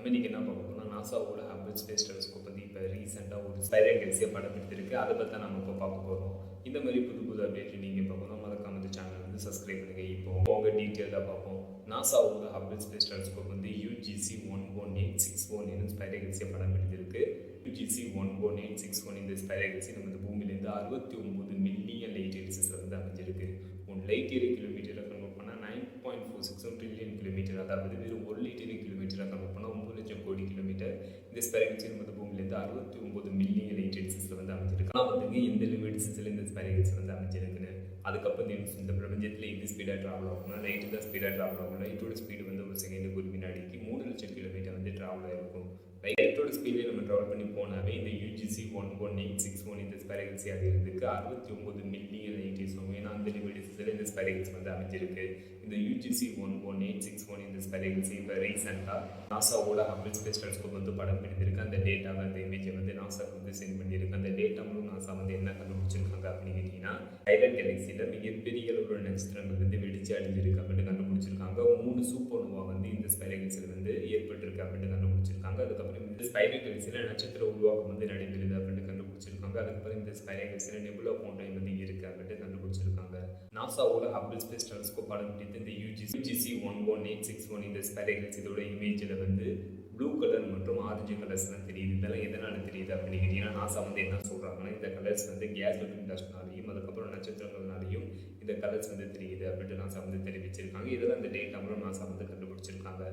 நம்ம இன்றைக்கி என்ன பார்க்க போகிறோம்னா நாசாவோட ஹபிள் ஸ்பேஸ் டெலிஸ்கோப் வந்து இப்போ ரீசெண்டாக ஒரு ஸ்பைரல் கேலக்சியாக படம் எடுத்திருக்கு. அதை பற்றி தான் நம்ம இப்போ பார்க்க போகிறோம். இந்த மாதிரி புது புது அப்டேட் நீங்கள் பார்க்கணும், மறக்காம இந்த சேனல் வந்து சப்ஸ்கிரைப் பண்ணுங்கள். இப்போ உங்கள் டீட்டெயிலாக பார்ப்போம். நாசாவோட ஹபிள் ஸ்பேஸ் டெலிஸ்கோப் வந்து UGC 11861 என்னும் ஸ்பைரல் கேலக்சியாக படம் எடுத்திருக்கு. UGC 11861 இந்த ஸ்பைரல் கேலக்சி நம்ம இந்த பூமியிலேருந்து 69 மில்லியன் லைட் இயர்ஸில் வந்து அமைஞ்சிருக்கு. 1 லைட் இயர் கிலோமீட்டரை கன்வெர்ட் பண்ணால் 9.46 ட்ரில்லியன் கிலோமீட்டர், அதாவது வெறும் 1 லைட் இயர் கிலோமீட்டராக கன்வெர்ட் பண்ணால் 9 லட்சம் கோடி கிலோமீட்டர். இந்த ஸ்பைரல் கேலக்சி நம்ம பூமியிலேருந்து 69 மில்லியன் லைட் இயர்ஸில் வந்து அமைஞ்சிருக்கு. ஆனால் வந்து எந்த லிமிட்ஸில் இந்த ஸ்பைரல் கேலக்சி வந்து அமைஞ்சிருக்குன்னு அதுக்கப்புறம் இந்த பிரபஞ்சத்தில் எந்த ஸ்பீடாக ட்ராவல் ஆகும்னா லைட்டு தான் ஸ்பீடாக ட்ராவல் ஆகும். லைட்டோட ஸ்பீடு வந்து ஒரு செகண்டுக்கு ஒரு வினாடிக்கு 3 லட்சம் கிலோமீட்டர் வந்து ட்ராவல் ஆகிருக்கும். லைட்டோட ஸ்பீடில் நம்ம ட்ராவல் பண்ணி போனாவே இந்த UGC 11861 இந்த ஸ்பைரல் கேலக்சி அது இருந்துக்கு 69 மில்லியன் லைட் இயர்ஸ் ஆகும். ஏன்னா அந்த லிமிட்ஸில் இந்த ஸ்பைரல் கேலக்சி வந்து அமைஞ்சிருக்கு. இந்த UGC 11861 இந்த ஸ்பைரல் கேலக்சி இப்போ ரீசெண்டாக நாசாவோட ஹபிள் ஸ்பேஸ் டெலிஸ்கோப் வந்து படம் எடுத்திருக்கு. அந்த டேட்டாவை அந்த இமேஜை வந்து நாசாவுக்கு வந்து சென்ட் பண்ணியிருக்கு. அந்த டேட்டா மூலம் நாசா வந்து என்ன கண்டுபிடிச்சிருக்காங்க அப்படின்னு கேட்டிங்கன்னா, ஐலண்ட் கேலக்சியில் மிகப்பெரிய அளவுள்ள நட்சத்திரங்கள் வந்து வெடிச்சு அழிஞ்சிருக்கு அப்படின்னு கண்டுபிடிச்சிருக்காங்க. 3 சூப்பர் நோவா வந்து இந்த ஸ்பைரல் கேலக்சியில் வந்து ஏற்பட்டிருக்கு அப்படின்னு கண்டுபிடிச்சிருக்காங்க. அதுக்கப்புறம் இந்த ஸ்பைரல் கேலக்சியில் நட்சத்திர உருவாக்கம் வந்து நடைபெறுது அப்படின்னு கண்டுபிடிச்சிருக்காங்க. அதுக்கப்புறம் இந்த ஸ்பைரல் கேலக்சியில் நெபுலா ஃபவுண்டைன் வந்து இருக்கு அப்படின்னு கண்டுபிடிச்சிருக்காங்க. நாசாவோட ஹபிள் ஸ்பேஸ் டெலிஸ்கோப் படம் பிடித்து இந்த UGC 11861 இந்த ஸ்பைரல் கேலக்சி இதோட இமேஜில் வந்து ப்ளூ கலர் மற்றும் ஆரஞ்சு கலர்ஸ்லாம் தெரியுது. இதெல்லாம் எதனால் தெரியுது அப்படின்னு கேட்டிங்கன்னா, நாசா வந்து என்ன சொல்கிறாங்கன்னா, இந்த கலர்ஸ் வந்து கேஸ் வெப்பிங் டஸ்ட்னாலையும் அதுக்கப்புறம் நட்சத்திரங்கள்னாலையும் இந்த கலர்ஸ் வந்து தெரியுது அப்படின்ட்டு நாசா வந்து தெரிவிச்சிருக்காங்க. இதெல்லாம் இந்த டேட்டா மூலம் நாசா வந்து கண்டுபிடிச்சிருக்காங்க.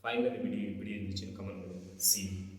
ஃபைனல் வீடியோ எப்படி இருந்துச்சுன்னு கமெண்ட் பண்ணுங்க. See you.